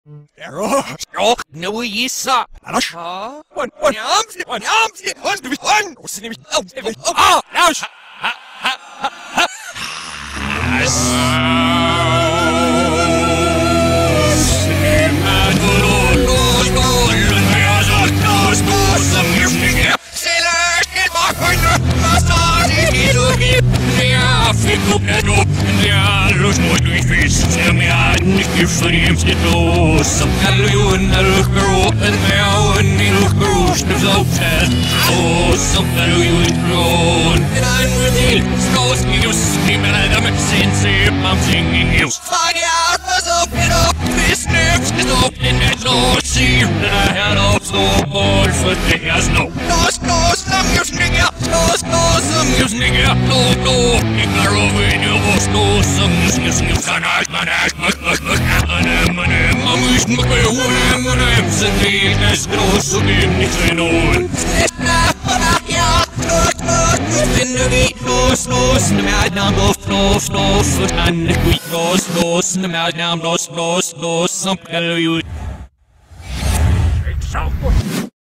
Oh, no, you suck. One, Los mooie vis, en ja, niet meer vreemd dit los. Op miljoen luchtbureau, en mij en die luchtbureau, de vloot los. Op miljoen kroon, en een verdeel, stoos nieuws, die met een met sensie, mam zingen nieuws. Fuck ja, pas op, en op, is niks, is op, en het los, zie je, en hij had op zo bol, voor de heers no. Los, sam nieuws, nigga, los, sam nieuws, nigga, los, ik naar over in je bos, los, sam nieuws, kan uit, man, uit, Mamus, manem, zit is groß und ihm nicht verloren. Los, ne Madnam, los, und an der Quick, los, ne Madnam, los, am Halloween.